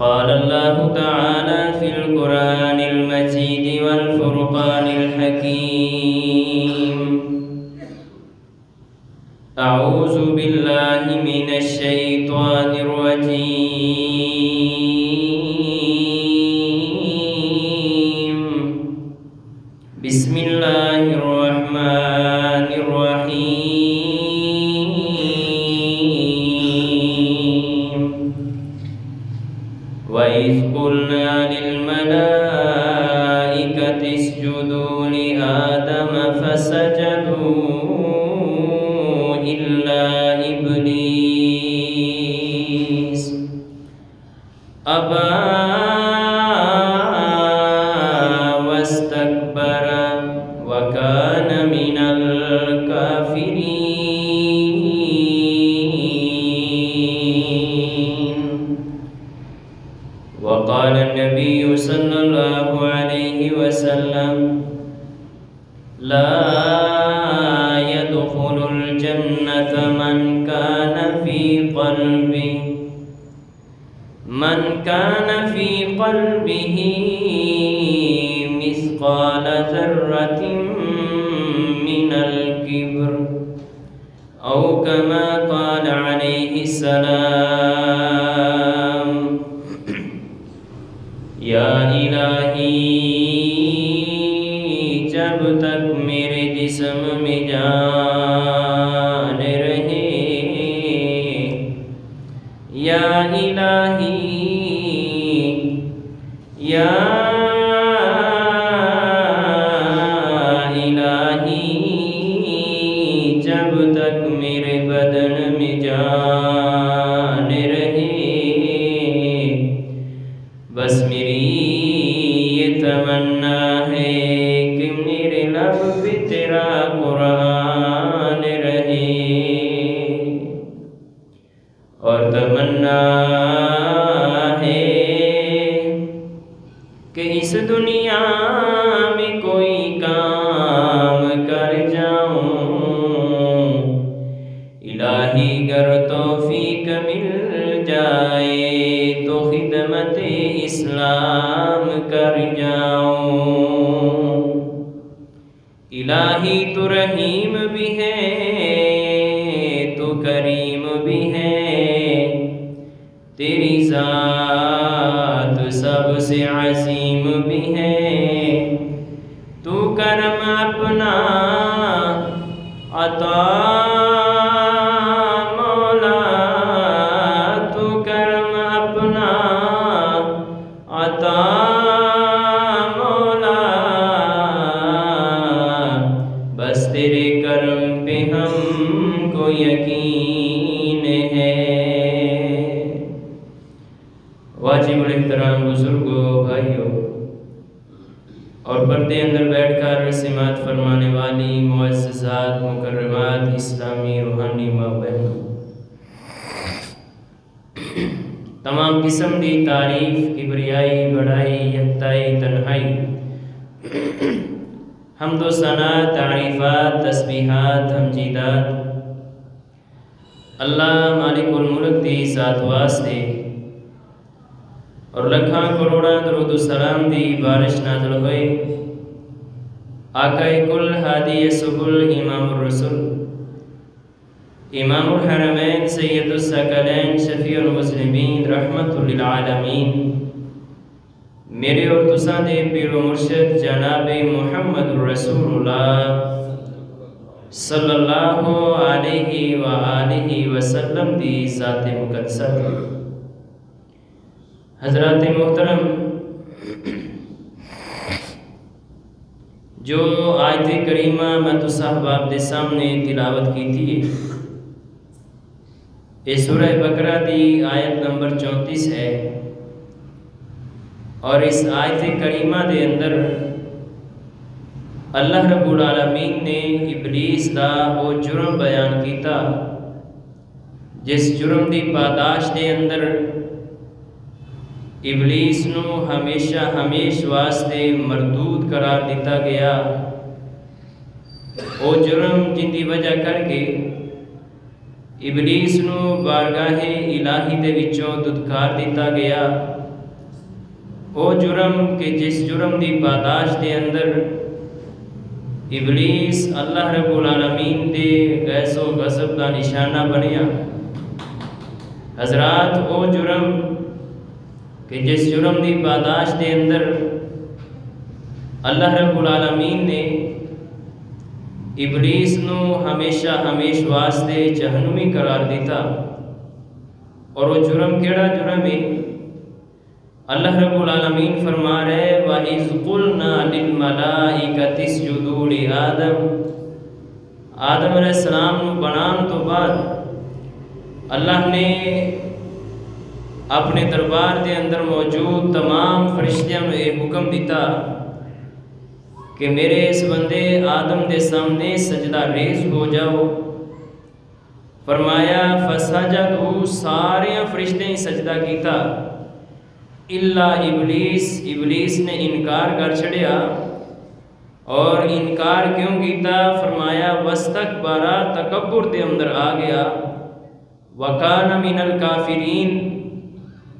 قال الله تعالى في القرآن المجيد والفرقان الحكيم أعوذ بالله من الشيطان الرجيم بسم الله الرحمن الرحيم وإذ قلنا للملائكة اسجدوا لآدم فسجدوا إلا إبليس أبى واستكبر وكان من الكافرين. وقال النبي صلى الله عليه وسلم لا يدخل الجنة من كان في قلبه مثقال ذرة من الكبر أو كما قال عليه السلام. یا الہی جب تک میرے جسم میں جان رہے، یا الہی یا الہی جب تک میرے بدن میں جان رہے، بس میری یہ تمنا ہے کہ میرے لب پہ تیرا قرآن رہے، اور تمنا ہے کہ اس دنیا میں کوئی کام کر جاؤں، الہی گر توفیق مل جائے تو خدمت اسلام کر جاؤں. الہی تو رحیم بھی ہے تو کریم بھی ہے، تیری ذات سب سے عظیم بھی ہے، تو کرم اپنا عطا یقین ہے. واجب الاحترام بزرگوں، بھائیوں اور پردے اندر بیٹھ کر سماعت فرمانے والی معززات، مکرمات، اسلامی روحانی ماں بہنوں، تمام قسم کی تعریف، کبریائی، بڑائی، یکتائی، تنہائی، حمد و ثنا، تعریفات، تسبیحات، تمجیدات اللہ مالک الملک دی ذات واسطے، اور لکھاں کروڑاں درود و سلام دی بارش نازل ہوئے آقا کل ہادی سبل امام الرسول، امام الحرمین، سید الثقلین، شفیع المذنبین، رحمت للعالمین، میرے اور تساں دے پیر و مرشد جناب محمد رسول اللہ صلی اللہ علیہ وآلہ وسلم دی ذات مقدسہ. حضرات محترم، جو آیت کریمہ میں تو صاحب آپ دے سامنے تلاوت کی تھی، یہ سورہ بقرہ دی آیت نمبر 34 ہے، اور اس آیت کریمہ دے اندر اللہ رب العالمین نے ابلیس دا وہ جرم بیان کیتا جس جرم دی پاداش دے اندر ابلیس نو ہمیشہ ہمیش واسطے مردود قرار دیتا گیا. وہ جرم جن دی وجہ کر کے ابلیس نو بارگاہ الہی دے وچوں دھتکار دیتا گیا. وہ جرم کہ جس جرم دی پاداش دے اندر ابلیس اللہ رب العالمین دے غیظ و غضب دا نشانہ بنیا. حضرات، وہ جرم کہ جس جرم دی پاداش دے اندر اللہ رب العالمین نے ابلیس نو ہمیشہ ہمیش واسطے جہنمی قرار دیتا. اور وہ جرم کیڑا جرم ہے؟ اللہ رب العالمین فرما رہے وَإِذْ قُلْنَا لِلْمَلَائِكَةِ آدم علیہ السلام نو بنان تو بعد اللہ نے اپنے دربار دے اندر موجود تمام فرشتیاں نو یہ حکم دیتا کہ میرے اس بندے آدم دے سامنے سجدہ ریز ہو جاؤ. فرمایا فسجدوا، سارے فرشتے ہی سجدہ کیتا الا ابلیس نے انکار کر چھڑیا. اور انکار کیوں کیتا؟ فرمایا واستکبر، تکبر دے اندر آ گیا. وکان من الکافرین،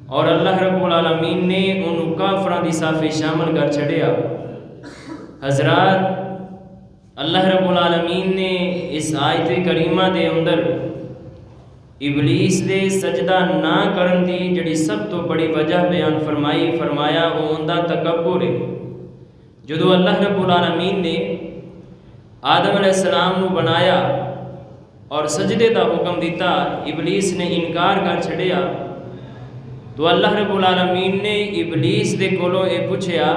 اور اللہ رب العالمین نے ان کافراں دی صف شامل کر چھڑیا. حضرات، اللہ رب العالمین نے اس آیت کریمہ دے اندر ابلیس دے سجدہ نہ کرن دی جڑی سب تو بڑی وجہ بیان فرمائی. فرمایا وہ اندہ تکبر ہے. جدو اللہ رب العالمین نے آدم علیہ السلام نو بنایا اور سجدے دا حکم دیتا، ابلیس نے انکار کر چھڑیا. تو اللہ رب العالمین نے ابلیس دے کولو اے پوچھیا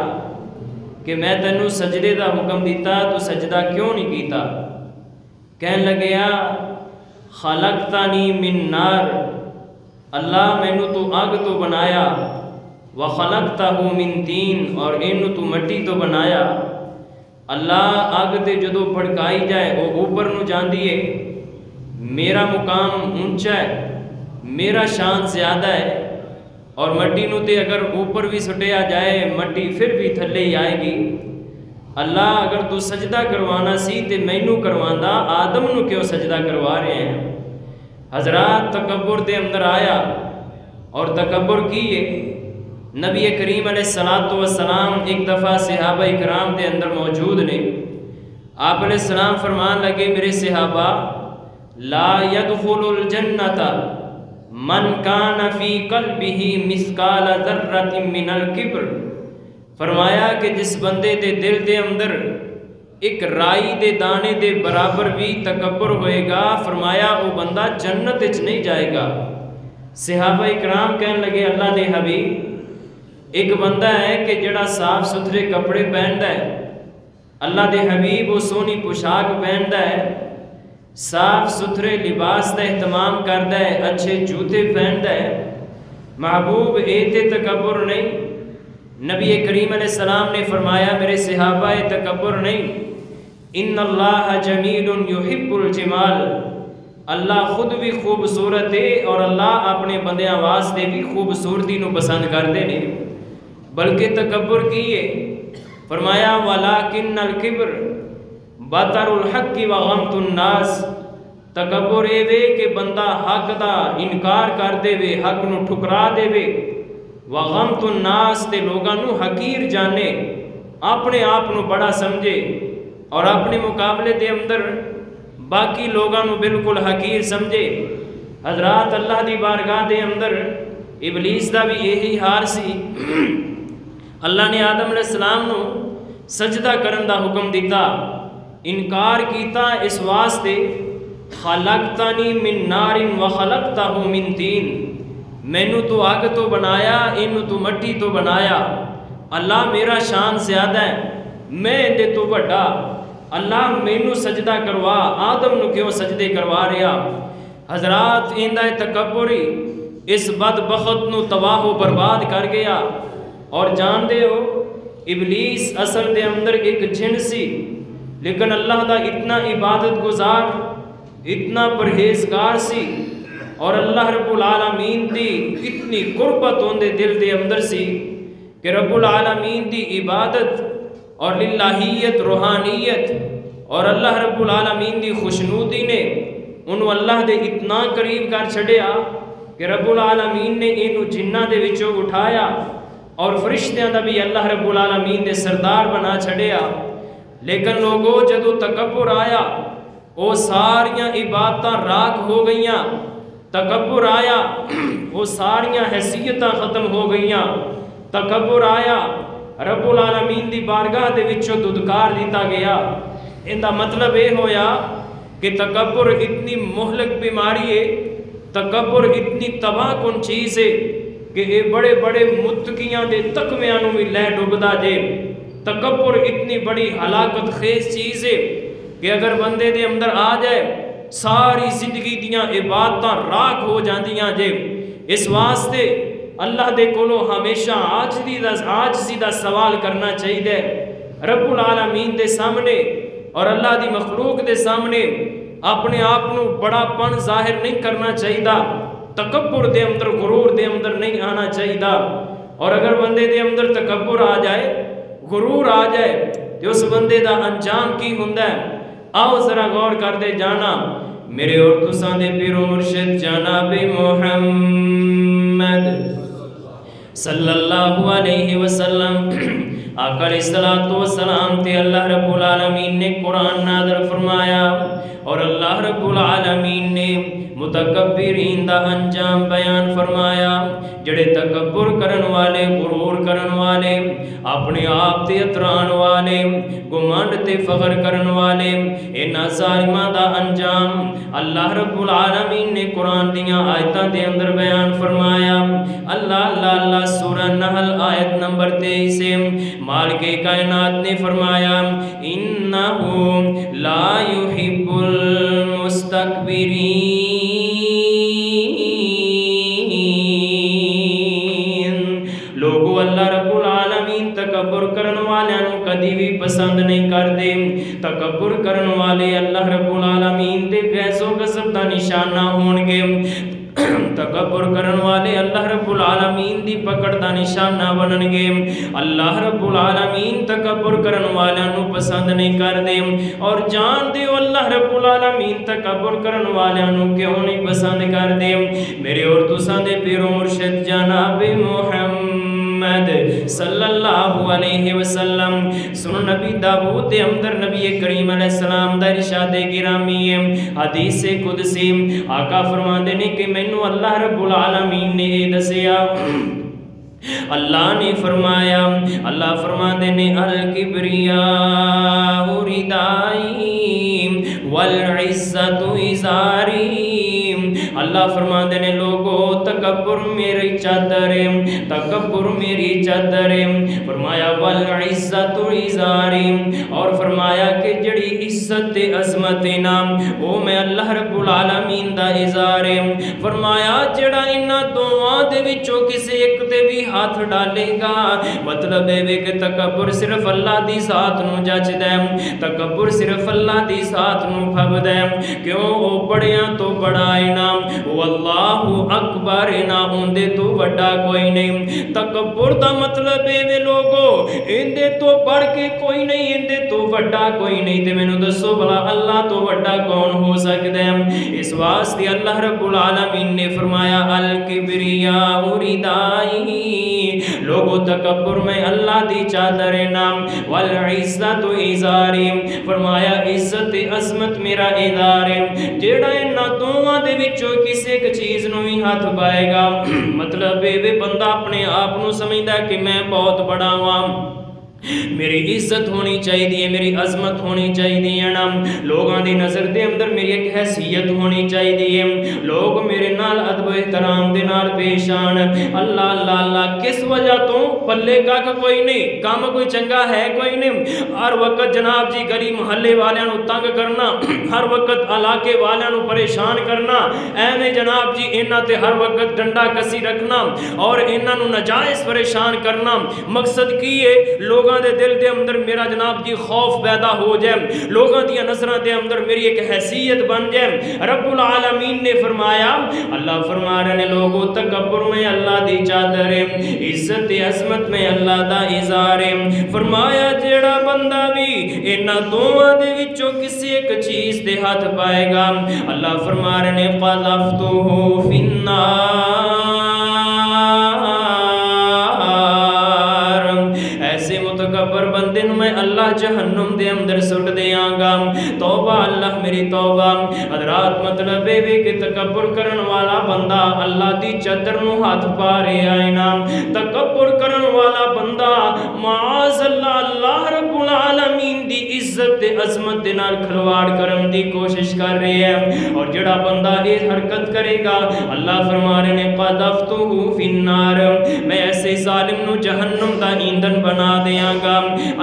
کہ میں تینوں سجدے دا حکم دیتا تو سجدہ کیوں نہیں کیتا؟ کہن لگیا خلقتنی من نار، اللہ مینوں تو آگ تو بنایا. وخلقتہ من طین، اور اینو تو مٹی تو بنایا. اللہ آگ تے جدو بھڑکائی جائے وہ اوپر نو جاندی ہے. میرا مقام اونچا ہے، میرا شان زیادہ ہے، اور مٹی نو تے اگر اوپر بھی سٹیا جائے مٹی پھر بھی تھلے ہی آئے گی. اللہ اگر تو سجدہ کروانا سی تے مینوں کروانا، آدم نو کیوں سجدہ کروا رہے ہیں؟ حضرات، تکبر دے اندر آیا اور تکبر کیے. نبی کریم علیہ السلام ایک دفعہ صحابہ اکرام دے اندر موجود نے. آپ علیہ السلام فرمان لگے میرے صحابہ، لا يدخل الجنت من کان فی قلبہ مثقال ذرۃ من الکبر. فرمایا کہ جس بندے دے دل دے اندر ایک رائی دے دانے دے برابر بھی تکبر ہوئے گا، فرمایا وہ بندہ جنت وچ نہیں جائے گا. صحابہ اکرام کہنے لگے اللہ دے حبیب، ایک بندہ ہے کہ جڑا صاف ستھرے کپڑے پہندا ہے، اللہ دے حبیب وہ سونی پوشاک پہندا ہے، صاف ستھرے لباس کا اہتمام کرتا ہے، اچھے جوتے پہنتا ہے، محبوب تے تکبر نہیں. نبی کریم علیہ السلام نے فرمایا میرے صحابہ تکبر نہیں، ان اللہ جمیل یحب الجمال، اللہ خود بھی خوبصورت ہے اور اللہ اپنے بندیاں واسطے بھی خوبصورتی نو پسند کرتے ہیں. بلکہ تکبر کیے. فرمایا ولیکن الکبر بطر الحق وغمت الناس، تکبر اے وے کہ بندہ حق دا انکار کر دے وے، حق نو ٹھکرا دے وے. وغمت الناس، تے لوگاں نو حقیر جانے، اپنے آپ نو بڑا سمجھے اور اپنے مقابلے دے اندر باقی لوگاں نو بالکل حقیر سمجھے. حضرات، اللہ دی بارگاہ دے اندر ابلیس دا بھی یہی حال سی. اللہ نے آدم علیہ السلام نو سجدہ کرن دا حکم دیتا، انکار کیتا اس واسطے خلقتنی من نار وخلقتہ من طین، مینوں تو آگ تو بنایا، اینوں تو مٹی تو بنایا. اللہ میرا شان زیادہ ہے، میں دے تو بڑا، اللہ مینوں سجدہ کروا، آدم نو کیوں سجدے کروا رہا؟ حضرات، ایندہ تکبری اس بدبخت نو تباہ و برباد کر گیا. اور جان دے ہو ابلیس اصل دے اندر ایک جن سی، لیکن اللہ دا اتنا عبادت گزار، اتنا پرہیزگار سی، اور اللہ رب العالمین دی اتنی قربت ہوندے دل دے اندر سی کہ رب العالمین دی عبادت اور للہیت، روحانیت اور اللہ رب العالمین دی خوشنودی نے انہوں اللہ دے اتنا قریب کر چھڑیا کہ رب العالمین نے انہوں جنہ دے وچوں اٹھایا اور فرشتیاں دا بھی اللہ رب العالمین دے سردار بنا چھڑیا. لیکن لوگوں جدو تکبر آیا وہ ساریاں عبادتاں راک ہو گئیاں. تکبر آیا وہ ساریاں حیثیتاں ختم ہو گئیاں. تکبر آیا رب العالمین دی بارگاہ دے وچوں دودکار دیتا گیا. ان دا مطلب یہ ہویا کہ تکبر اتنی مہلک بیماری ہے، تکبر اتنی تباہ کن چیز ہے کہ یہ بڑے بڑے متقیاں دے تقویاں نو بھی لے ڈوبدا جے. تکبر اتنی بڑی ہلاکت خیز چیز ہے کہ اگر بندے دے اندر آ جائے ساری زندگی دیاں عبادتاں راکھ ہو جاندیاں جے۔ اس واسطے اللہ دے کولو ہمیشہ عاجزی دا سوال کرنا چاہیے رب العالمین دے سامنے اور اللہ دی مخلوق دے سامنے اپنے آپ کو بڑا پن ظاہر نہیں کرنا چاہیے، تکبر دے اندر غرور دے اندر نہیں آنا چاہیے۔ اور اگر بندے دے اندر تکبر آ جائے غرور آ جائے تو اس بندے دا انجام کی ہوندا ہے؟ آؤ ذرا غور کر دے جانا میرے اور تساں دے پیر و مرشد جناب محمد صلی اللہ علیہ وسلم آقا علیہ السلام تے اللہ رب العالمین نے قرآن نازل فرمایا اور اللہ رب العالمین نے متکبرین دا انجام بیان فرمایا، جڑے تکبر کرن والے، غرور کرن والے، اپنے آپ تے اتران والے، گمانڈ تے فخر کرن والے، انہاں ظالماں دا انجام اللہ رب العالمین نے قرآن دیاں آیتاں دے اندر بیان فرمایا۔ اللہ سورہ نحل آیت نمبر 23 مالک کائنات نے فرمایا انہو لا یحب المستکبرین، لوگو اللہ رب العالمین تکبر کرن والوں کدی بھی پسند نہیں کر دے۔ تکبر کرن والے اللہ رب العالمین دے فیض و غضب دا نشانہ ہون گے، تکبر کرن والے اللہ رب العالمین دی پکڑ دا نشانہ بنن گے۔ اللہ رب العالمین تکبر کرن والوں پسند نہیں کر دے، اور جان دے اللہ رب العالمین تکبر کرن والوں کیوں نہیں پسند کر دے؟ میرے اور تساں دے پیر و مرشد جناب محمد صلی اللہ علیہ وسلم سن نبی داؤد دے اندر نبی کریم علیہ السلام دا ارشاد گرامی ہے، حدیث قدسی آقا فرماندے نے کہ مینوں اللہ رب العالمین نے دسیا، اللہ نے فرمایا، اللہ فرماندے نے الکبریاء ردائی والعزت ازاری، اللہ فرماندے نے لوگو تکبر میری چادر ہے، تکبر میری چادر ہے، فرمایا والعزت ازاری، اور فرمایا کہ جڑی عزت عظمت نام وہ میں اللہ رب العالمین دا ازار ہے، فرمایا جڑا انہاں دوواں دے وچوں کسے ایک تے بھی ہاتھ ڈالے گا، مطلب ہے کہ تکبر صرف اللہ دی ذات نو جچدا ہے، تکبر صرف اللہ دی ذات نو پھبدا ہے، کیوں او بڑیاں تو بڑا انعام واللہ اکبر نہ ہوندے تو بڑا کوئی نہیں۔ تکبر دا مطلب ہے لوگو اندے تو بڑھ کے کوئی نہیں، اندے تو بڑا کوئی نہیں، تے مینوں دسو بھلا اللہ تو بڑا کون ہو سکدا ہے؟ اس واسطے اللہ رب العالمین نے فرمایا الکبریاء ردائی، لوگو تکبر میں اللہ دی چادر نام، والعزت ازاری، فرمایا عزت عظمت میرا ادار ہے، جیڑا انہاں دوواں دے وچوں کسے ایک چیز نو ہی ہاتھ پائے گا، مطلب یہ بندہ اپنے آپ نو سمجھدا کہ میں بہت بڑا ہاں، میری عزت ہونی چاہیے، میری عظمت ہونی چاہیے نا، لوگاں دی نظر دے اندر میری ایک حیثیت ہونی چاہیے، لوگ میرے نال ادب و احترام دے نال پیش آن۔ اللہ اللہ اللہ کس وجہ تو پلے کا کوئی نہیں، کام کوئی چنگا ہے کوئی نہیں، ہر وقت جناب جی گلی محلے والوں نو تنگ کرنا، ہر وقت علاقے والوں نو پریشان کرنا، ایویں جناب جی انہاں تے ہر وقت ڈنڈا کسی رکھنا اور انہاں نو ناجائز پریشان کرنا، مقصد کی ہے لوگ دے دل دے اندر میرا جناب جی خوف پیدا ہو جائے، لوگاں دی نظراں دے اندر میری ایک حیثیت بن جائے۔ رب العالمین نے فرمایا، اللہ فرما رہے نے لوگوں تکبر میں اللہ دی چادر ہے، عزت عظمت میں اللہ دا ازار ہے، فرمایا جیڑا بندہ بھی انہاں دوواں دے وچوں کسی ایک چیز دے ہاتھ پائے گا، اللہ فرما رہے نے قذفتہ فی النار، متکبر بندے نو میں اللہ جہنم دے اندر سٹ دیاں گا۔ توبہ اللہ میری توبہ۔ حضرات مطلب ہے کہ تکبر کرن والا بندہ اللہ دی چادر نو ہاتھ پا رہا ہے نا، تکبر کرن والا بندہ معاذ اللہ اللہ رب العالمین دی عزت تے عظمت دے نال کھلواڑ کرن دی کوشش کر رہے ہیں. اور جڑا بندہ یہ حرکت کرے گا اللہ فرما رہے ہیں قذفتہ فی النار میں ایسے ظالم نو جہنم دا ایندھن بنا دیاں گا.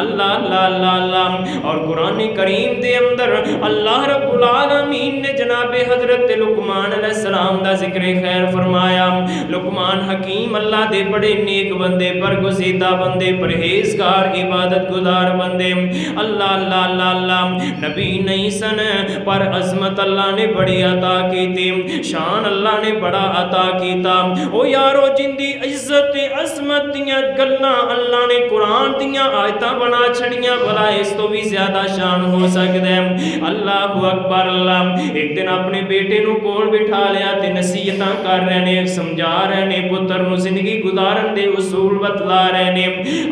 اللہ اللہ اللہ اللہ. اور قرآن کریم دے اندر اللہ رب العالمین نے جناب حضرت لقمان علیہ السلام دا ذکر خیر فرمایا. لقمان حکیم اللہ دے بڑے نیک بندے برگزیدہ بندے پرہیزگار عبادت گزار بندے اللہ اللہ اللہ اللہ نبی نہیں سن پر عظمت اللہ نے بڑی عطا کی تھی شان اللہ نے بڑا عطا کیتا. او یارو جن دی عزت عظمت دیاں گلاں اللہ نے قرآن دیاں آیتاں بنا چھڑیاں بھلا اس تو بھی زیادہ شان ہو سکتا ہے. اللہ اکبر. اللہ ایک دن اپنے بیٹے نو کول بٹھا لیا تے نصیحتاں کر رہے نے سمجھا رہے نے پتر نو زندگی گزارن دے اصول بتلا رہے نے.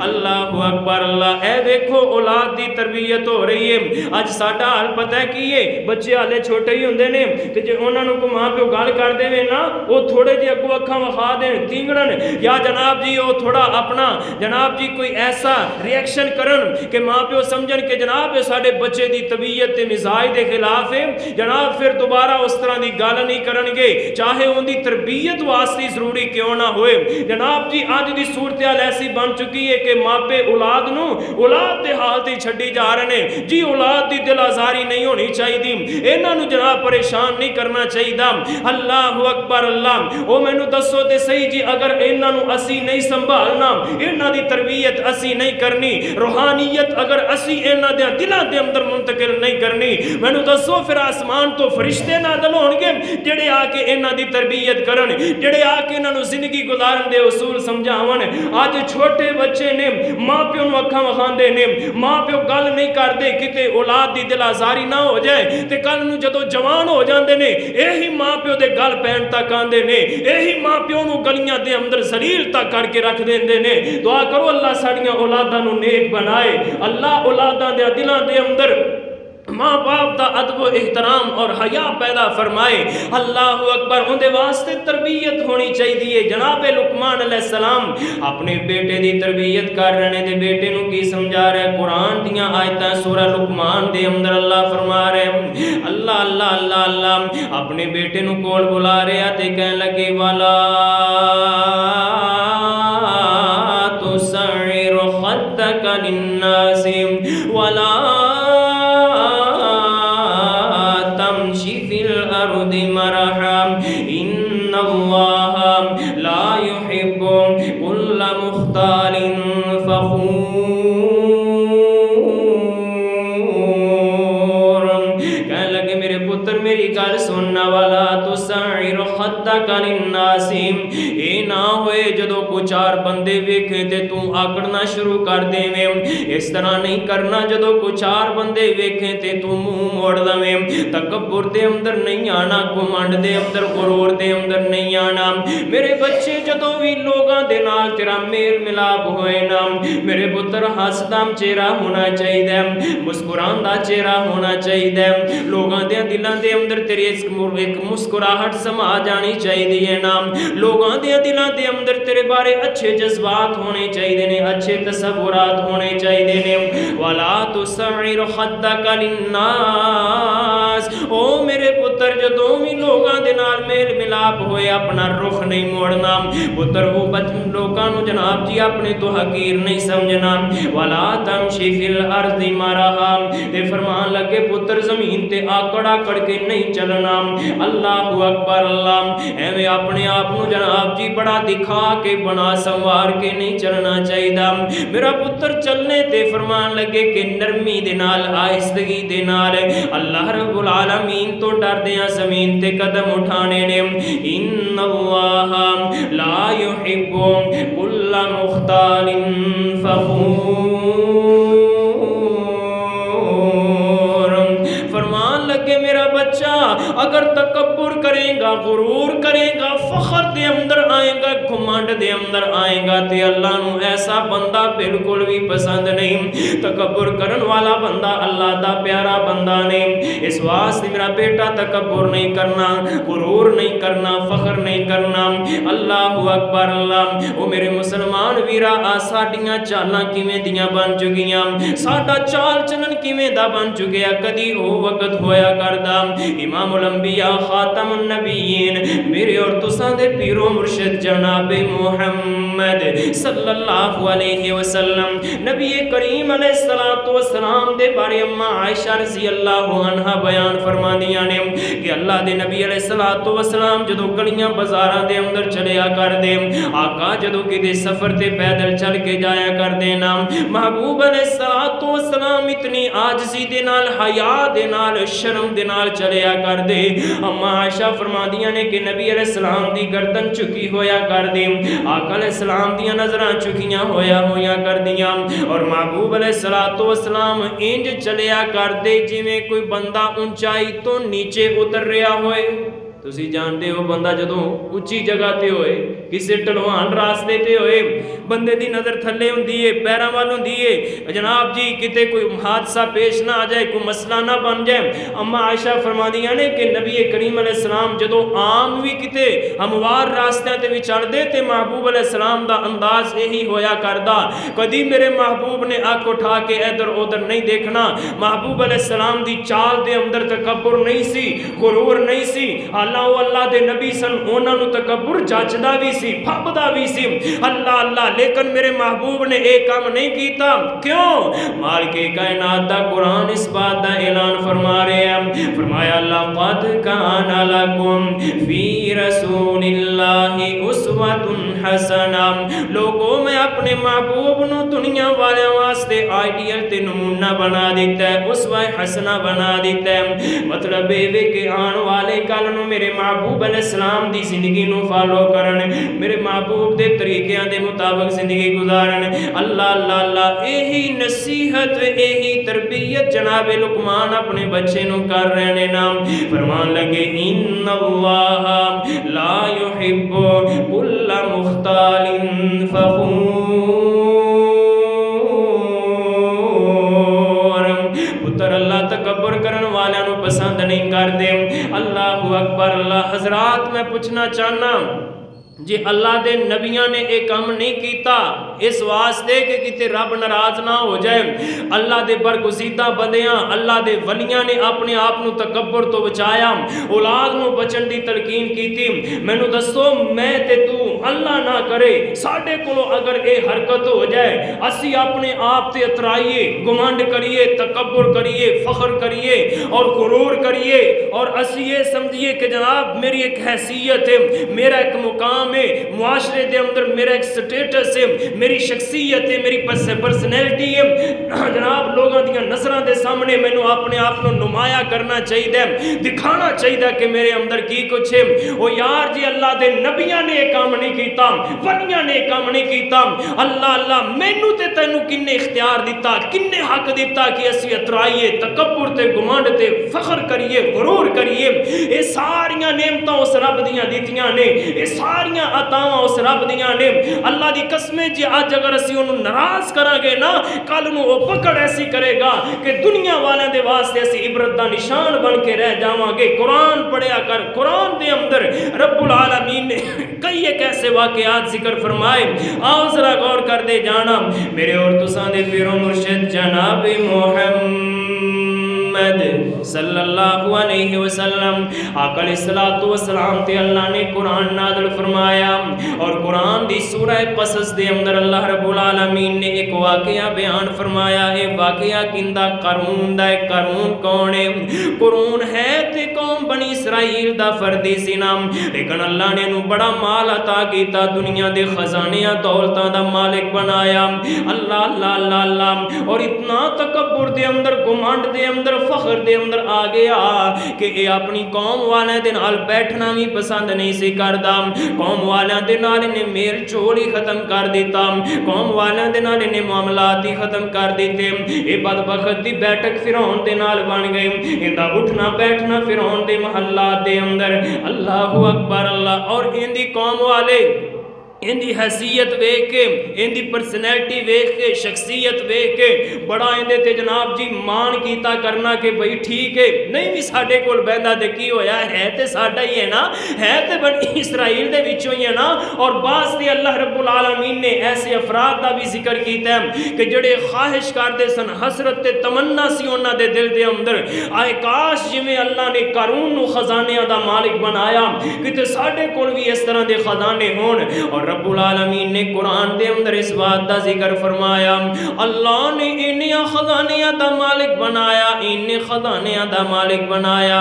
اللہ اکبر. اللہ اے دیکھو اولاد دی تربیت ہو رہی ہے. اج ساڈا حال پتہ ہے کی ہے بچے حالے چھوٹے ہی ہوندے نے تے جے انہاں نو کو ماں پیو گل کر دے نا او تھوڑے جے اگوں اکھاں وکھا دین تینگڑن یا جناب جی او تھوڑا اپنا جناب جی کوئی ایسا ریئیکشن کرن کہ ماں پیو سمجھن کہ جناب ساڈے بچے دی طبیعت تے مزاج دے خلاف ہے جناب پھر دوبارہ اس طرح دی گل نہیں کرن گے چاہے ان دی تربیت واسطے ضروری کیوں نہ ہوئے. جناب جی اج دی صورتحال ایسی بن چکی ہے کہ ماپے اولاد نو اولاد دے حال تے چھڈی جا رہے ہیں. جی اولاد دی دل آزاری نہیں ہونی چاہیے انہاں نو جناب پریشان نہیں کرنا چاہیے. اللہ اکبر. اللہ او مینوں دسو تے صحیح جی اگر انہاں نو اسی نہیں سنبھالنا انہاں دی تربیت اسی نہیں کرنی روحانیت اگر اسی انہاں دے دلاں دے اندر منتقل نہیں کرنی مینوں دسو پھر آسمان تو فرشتے نازل ہون گے جڑے آ کے انہاں دی تربیت کرن جڑے آ کے انہاں نو زندگی گزارن دے اصول سمجھاون. اج چھوٹے بچے نے ماں پیو نو اکھاں وکھاندے نے ماں پیو گل نہیں کردے کتے اولاد دی دل آزاری نہ ہو جائے تے کل نو جدوں جوان ہو جاندے نے یہی ماں پیو دے گل پین تک آندے نے یہی ماں پیو نو گلیاں دے اندر ذلیل تک کر کے رکھ دیندے نے. دعا کرو اللہ ساڈیاں اولاداں نو نیک بنائے. اللہ اولاداں دے دلاں دے اندر ماں باپ دا ادب و احترام اور حیا پیدا فرمائے. اللہ اکبر. ان دے واسطے تربیت ہونی چاہیے. جناب لقمان علیہ السلام اپنے بیٹے دی تربیت کر رہے ہیں. بیٹے نو کی سمجھا رہے قرآن دیاں آیتاں سورہ لقمان دے اندر اللہ فرما رہے اللہ اللہ اللہ اللہ اپنے بیٹے نو کول بلا رہے تے کہنے لگے والا تسعر خدک للناس ولا مرحا ان اللہ لا يحب كل مختال فخور. کہنے لگے میرے پتر میری گل سننا والا تسعر خدک للناس اے نہ ہوئے جدو کو چار بندے ویکھے تے تو آکڑنا شروع کر دے میں اس طرح نہیں کرنا. جدو کو چار بندے ویکھے تے تو منہ موڑ لویں. تکبر دے اندر نہیں آنا گھمنڈ دے اندر غرور دے اندر نہیں آنا. میرے بچے جدو بھی لوگاں دے نال تیرا میل ملاپ ہوئے نا میرے پتر ہسدا چہرہ ہونا چاہیے مسکراندا چہرہ ہونا چاہیے. لوگاں دے دلاں دے اندر تیری ایک مسکراہٹ سما جانی چاہیے نا. لوگاں دے دلاں دے اندر تیرے بارے اچھے جذبات ہونے چاہیے نے اچھے تصورات ہونے چاہیے نے. ولا تسعر خدک للناس. او میرے پتر جدوں بھی لوگاں دے نال میل ملاپ ہوئے اپنا رخ نہیں موڑنا. پتر وہ لوگاں نو جناب جی اپنے تو حقیر نہیں سمجھنا. ولا تمشی فی الارض مرحا. تے فرمان لگے پتر زمین تے آکڑ آکڑ کے نہیں چلنا. اللہ اکبر. اللہ ایویں اپنے آپ نو جناب جی بڑا دکھا کے بنا سنوار کے نہیں چلنا چاہیے. میرا پتر چلنے تے فرمان لگے کہ نرمی دے نال آہستگی دے نال اللہ رب العالمین تو ڈر دیاں زمین تے قدم اٹھانے نے. ان اللہ لا يحب كل مختال فخور. فرمان لگے میرا بچہ اگر تکبر کرے گا غرور کرے گا فخر دے اندر آئے گا گھمنڈ دے اندر آئے گا تے اللہ نو ایسا بندہ بالکل بھی پسند نہیں تکبر کرن والا بندہ اللہ دا پیارا بندہ نہیں اس واسطے میرا بیٹا تکبر نہیں کرنا غرور نہیں کرنا فخر نہیں کرنا اللہ اکبر اللہ او میرے مسلمان ویرا آ ساڈیاں چالاں کیویں دیاں بن چکیاں ساڈا چال چلن کیویں دا بن چکیا کدی او وقت ہویا کردا امام الانبیاء خاتم النبیین میرے اور تساں دے پیر و مرشد جناب محمد صلی اللہ علیہ وسلم نبی کریم علیہ السلام دے بارے اماں عائشہ رضی اللہ عنہ بیان فرماندیاں نے کہ اللہ دے نبی علیہ السلام جدو گلیاں بازاراں دے اندر چلیا کر دے آقا جدو کدے سفر تے پیدل چل کے جایا کر دینا محبوب علیہ السلام اتنی عاجزی دے نال حیا دے نال شرم دے نال چلیا کر دے اماں عائشہ فرماندیاں نے کہ نبی علیہ السلام دی گردن چکی ہویا کر دے آقا علیہ السلام دیاں نظراں چکیاں ہویا کر دیاں اور محبوب علیہ السلام انج چلیا کر دے جویں کوئی بندہ اونچائی تو نیچے اتر رہا ہوئے تسی جانتے ہو بندہ جدوں اچھی جگہ تے ہوئے کسی ٹلوان راستے تے ہوئے بندے دی نظر تھلے ہوندی ہے پیراں وال ہوندی ہے جناب جی کتے کوئی حادثہ پیش نہ آ جائے کوئی مسئلہ نہ بن جائے اما عائشہ فرماندیاں نے کہ نبی کریم علیہ السلام جدوں عام بھی کتے ہموار راستیاں تے بھی چڑھ دے تے محبوب علیہ السلام دا انداز یہی ہویا کردا کدی میرے محبوب نے آنکھ اٹھا کے ادھر ادھر نہیں دیکھنا محبوب علیہ السلام دی چال دے اندر تکبر نہیں سی غرور نہیں سی اللہ دے نبی سن انہاں نو تکبر جاچدا بھی سی پھبدا بھی سی اللہ لیکن میرے محبوب نے ایک کام نہیں کیتا کیوں مالک کائنات دا قرآن اس بات دا اعلان فرما رہے ہیں فرمایا لقد کان لکم فی رسول اللہ اسوۃ حسنہ لوگوں میں اپنے محبوب نو دنیا والے واسطے آئیڈیل تے نمونہ بنا دیتا ہے اسوہ حسنہ بنا دیتا ہے مطلب یہ کہ آن والے کل نو میرے محبوب علیہ السلام دی زندگی نو فالو کرن میرے محبوب دے طریقیاں دے مطابق زندگی گزارن اللہ یہی نصیحت یہی تربیت جناب لقمان اپنے بچے نو کر رہے ہیں نام فرمان لگے ان اللہ لا يحب كل مختال فخور پتر اللہ تکبر کرن والیاں نو پسند نہیں کر دے اللہ اکبر اللہ حضرات میں پوچھنا چاہنا جی اللہ دے نبیاں نے ایک کام نہیں کیتا اس واسطے کہ کتے رب ناراض نہ ہو جائے اللہ دے برگزیدہ بندیاں اللہ دے ولیاں نے اپنے آپ نو تکبر تو بچایا اولاد نو بچن دی تلقین کیتی میں نو دسو میں تے تو اللہ نہ کرے ساڑھے کلو اگر اے حرکت ہو جائے اسی اپنے آپ تے اترائیے گمانڈ کریے تکبر کریے فخر کریے اور غرور کریے اور اسی یہ سمجھیے کہ جناب میری ایک حیثیت ہے میرا ایک مقام معاشرے دے اندر میرا ایک سٹیٹس ہے میری شخصیت ہے میری پرسنالٹی ہے جناب لوگاں دیاں نظراں دے سامنے میں نو اپنے آپ نو نمایاں کرنا چاہیے دکھانا چاہیے کہ میرے اندر کی کچھ ہے او یار جی اللہ دے نبیاں نے ایک کام نہیں کیتا ولیاں نے ایک کام نہیں کیتا اللہ مینوں تے تینوں کنے اختیار دیتا کنے حق دیتا کہ اسی اترائیے تکبر تے گمانڈ تے فخر کریے غرور کریے اے ساریاں نعمتاں اس رب دیاں دیتیاں نے اے ساریاں عطاواں اس رب دیاں نے اللہ دی قسمیں جی آج اگر اسی انہوں ناراض کرا گے نا کل نو وہ پکڑ ایسی کرے گا کہ دنیا والے دے واسطے ایسی عبرت دا نشان بن کے رہ جاواں گے قرآن پڑھیا کر قرآن دے اندر رب العالمین نے کئی ایک ایسے واقعات ذکر فرمائے آؤ ذرا غور کر دے جانا میرے اور تساں دے پیر و مرشد جناب محمد صلی اللہ علیہ وسلم آقا علیہ السلام تے اللہ نے قرآن نازل فرمایا اور قرآن دی سورہ قصص دے اندر اللہ رب العالمین نے ایک واقعہ بیان فرمایا ہے واقعہ کندہ قارون دا ہے قارون کون ہے قارون ہے تے قوم بنی اسرائیل دا فردی سی نام لیکن اللہ نے انہوں بڑا مال عطا کیتا دنیا دے خزانیاں دولتاں دا مالک بنایا اللہ اور اتنا تکبر دے اندر گمانڈ دے اندر فخر دے اندر آ گیا کہ یہ اپنی قوم والے دے نال بیٹھنا بھی پسند نہیں سی کردا، قوم والے دے نال انہیں میل چول ہی ختم کر دیتا، قوم والے دے نال انہیں معاملات ہی ختم کر دیتے۔ یہ بدبخت دی بیٹھک فرعون دے نال بن گئی، ان دا اٹھنا بیٹھنا فرعون دے محلات دے اندر۔ اللہ اکبر اللہ۔ اور ان دی قوم والے ان دی حیثیت ویکھ کے، ان دی پرسنالٹی ویکھ کے، شخصیت ویکھ کے بڑا ان دے تے جناب جی مان کیتا کرنا کہ بھئی ٹھیک ہے، نہیں بھی ساڈے کول بہندا تے کی ہویا ہے تے ساڈا ہی ہے نا، ہے تے بنی اسرائیل دے وچوں ہی ہے نا۔ اور بعض تے اللہ رب العالمین نے ایسے افراد دا بھی ذکر کیتا ہے کہ جڑے خواہش کردے سن، حسرت تے تمنا سی انہاں دے دل دے اندر، آئے کاش جویں اللہ نے قارون نو خزانیاں دا مالک بنایا کہ ساڈے کول بھی اس طرح دے خزانے ہون۔ اور رب العالمین نے قرآن دے اندر اس بات دا ذکر فرمایا، اللہ نے انہاں خزانیاں دا مالک بنایا، انہیں خزانیاں دا مالک بنایا۔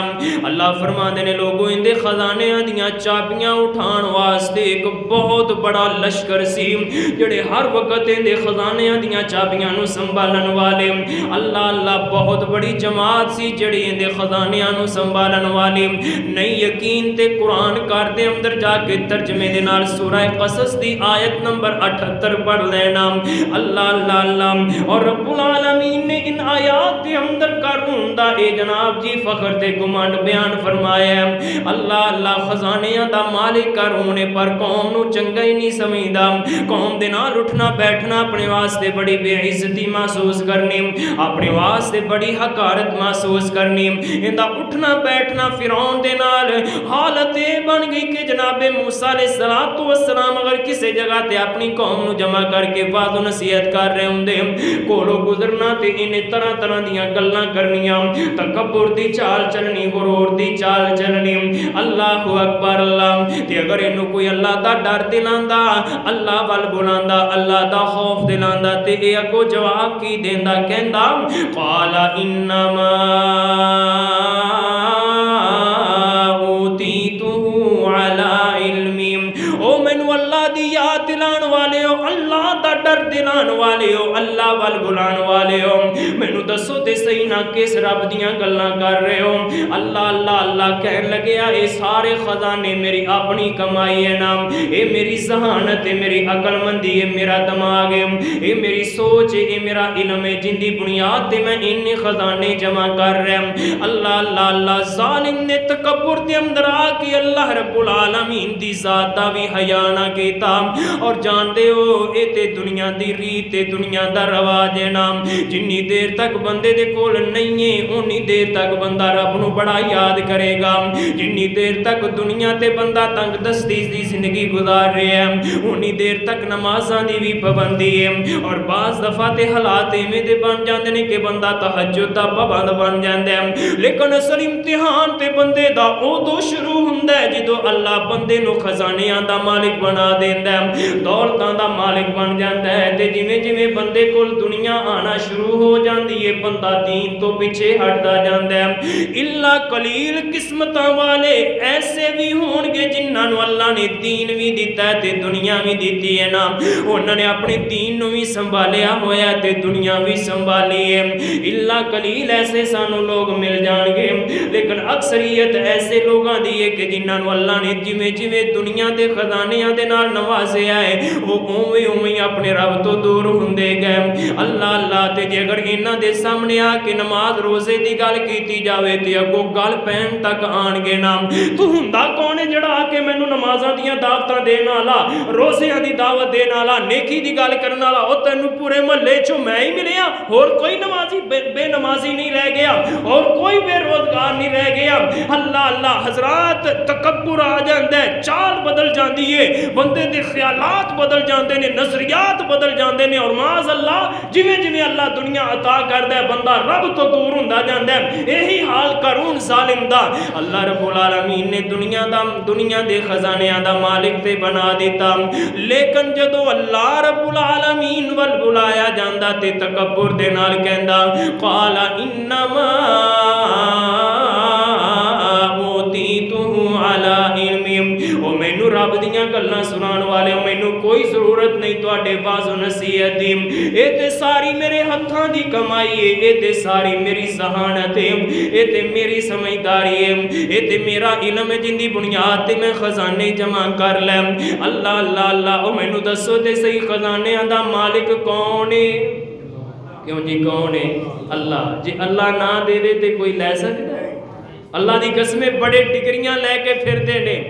اللہ فرماندے نے لوگوں ان دے خزانیاں دیاں چابیاں اٹھان واسطے ایک بہت بڑا لشکر سی جڑے ہر وقت ان دے خزانیاں دیاں چابیاں نو سنبھالن والے۔ اللہ اللہ بہت بڑی جماعت سی جڑی ان دے خزانیاں نو سنبھالن والی۔ نہیں یقین تے قرآن کار دے اندر جا کے ترجمے دے نال سورہ قصص دی آیت نمبر 78 پڑھ لینا۔ اللہ اللہ اللہ۔ اور رب العالمین نے ان آیات دے اندر قارون دا اے جناب جی فخر تے گمانڈ بیان فرمایا ہے۔ اللہ اللہ خزانیاں دا مالک قارون پر قوم نو چنگا ہی نہیں سمجھدا، قوم دے نال اٹھنا بیٹھنا اپنے واسطے بڑی بے عزتی محسوس کرنی، اپنے واسطے بڑی حقارت محسوس کرنی۔ ان دا اٹھنا بیٹھنا فرعون دے نال حالت بن گئی کہ جناب موسیٰ علیہ السلام اگر کسی جگہ تے اپنی قوم نو جمع کر کے وعظ و نصیحت کر رہے ہوندے، کولو گزرنا تے انہیں طرح طرح دیاں گلاں کرنیاں، تکبر دی چال چلنی، غرور دی چال چلنی۔ اللہ اکبر اللہ۔ تے اگر انہوں کوئی اللہ دا ڈر دلاندا، اللہ وال بلاندا، اللہ دا خوف دلاندا تے اے اگو جواب کی دیندا، کہندا قال انما دلان والے ہو، اللہ دا ڈر دلان والے ہو، اللہ وال بلان والے ہو، مینو دسو تے صحیح نہ کس رب دیاں گلاں کر رہے ہو؟ اللہ اللہ اللہ کہن لگیا اے سارے خزانے میری اپنی کمائی ہے نا، اے میری ذہانت ہے، میری عقل مندی ہے، میرا دماغ ہے، اے میری سوچ ہے، اے میرا علم ہے، جن دی بنیاد تے میں ان خزانے جمع کر رہا ہوں۔ اللہ اللہ اللہ۔ ظالم نے تکبر دے اندر آ کے اللہ رب العالمین دی ذات دا بھی حیا نہ کیتا۔ اور جان دے ہو اے تے دنیا دی ریت تے دنیا دا رواج ہے نا، جنی دیر تک بندے دے کول نہیں ہے اونی دیر تک بندہ رب نو بڑا یاد کرے گا، جنی دیر تک دنیا تے بندہ تنگ دستی دی زندگی گزار رہے ہیں اونی دیر تک نمازاں دی بھی پابندی ہے۔ اور بعض دفعہ تے حالات ایویں دے بن جاندے نے کہ بندہ تہجد دا پابند بن جاندا ہے، لیکن اصل امتحان تے بندے دا اودوں شروع ہوندا ہے جدوں اللہ بندے نو خزانیاں دا مالک بنا دیندا ہے، دولتاں دا مالک بن جاندا ہے۔ تے جویں جویں بندے کول دنیا آنا شروع ہو جاندی ہے بندہ دین تو پیچھے ہٹدا جاندا ہے۔ الا قلیل قسمتاں والے ایسے بھی ہون گے جنہاں نو اللہ نے دین بھی دیتا ہے تے دنیا بھی دیتی ہے نا، انہاں نے اپنے دین نو بھی سنبھالیا ہویا تے دنیا بھی سنبھالی ہے۔ الا قلیل ایسے سانو لوگ مل جان گے، لیکن اکثریت ایسے لوگاں دی ہے کہ جنہاں نو اللہ نے جویں جویں دنیا دے خزانیاں دے نال نوازیا ہے وہ اوویں اوویں اپنے رب تو دور ہوندے گئے۔ اللہ اللہ۔ تے جے اگر انہاں دے سامنے آ کے نماز روزے دی گل کیتی جاوے تے اگوں گل پین تک آن گے نا، تو ہوندا کون ہے جڑا آ کے مینوں نمازاں دیاں دعوتاں دین والا، روزیاں دی دعوت دین والا، نیکی دی گل کرن والا، او تینوں پورے محلے چوں میں ہی ملیا، اور کوئی نمازی بے نمازی نہیں رہ گیا، اور کوئی بے روزگار نہیں رہ گیا۔ اللہ اللہ۔ حضرات تکبر آ جاندا ہے، چال بدل جاندی ہے، بندے دے خیالات بدل جاندے نے، نظریات بدل جاندے نے، اور معاذ اللہ جویں جویں اللہ دنیا عطا کردا ہے بندہ رب تو دور ہوندا جاندا ہے۔ یہی حال قارون ظالم دا اللہ رب العالمین نے دنیا دے خزانیاں دا مالک تے بنا دیتا، لیکن جدو اللہ رب العالمین ول بلایا جاندا تے تکبر دے نال کہندا قال انما اوتیتہ علی علم، او مینوں رب دیاں گلاں سنان والے، مینوں کوئی ضرورت نہیں تواڈے واز و نصیحت دی، اے تے ساری میرے ہتھاں دی کمائی ہے، اے تے ساری میری ذہانت ہے، اے تے میری سمجھداری ہے، اے تے میرا علم ہے جن دی بنیاد تے میں خزانے جمع کر لے۔ اللہ اللہ اللہ، او مینوں دسو تے صحیح خزانے دا مالک کون ہے؟ کیوں جی کون ہے؟ اللہ۔ جی اللہ نہ دے دے تے کوئی لے سکتا ہے؟ اللہ دی قسمیں بڑے ڈگریاں لے کے پھر دے نے،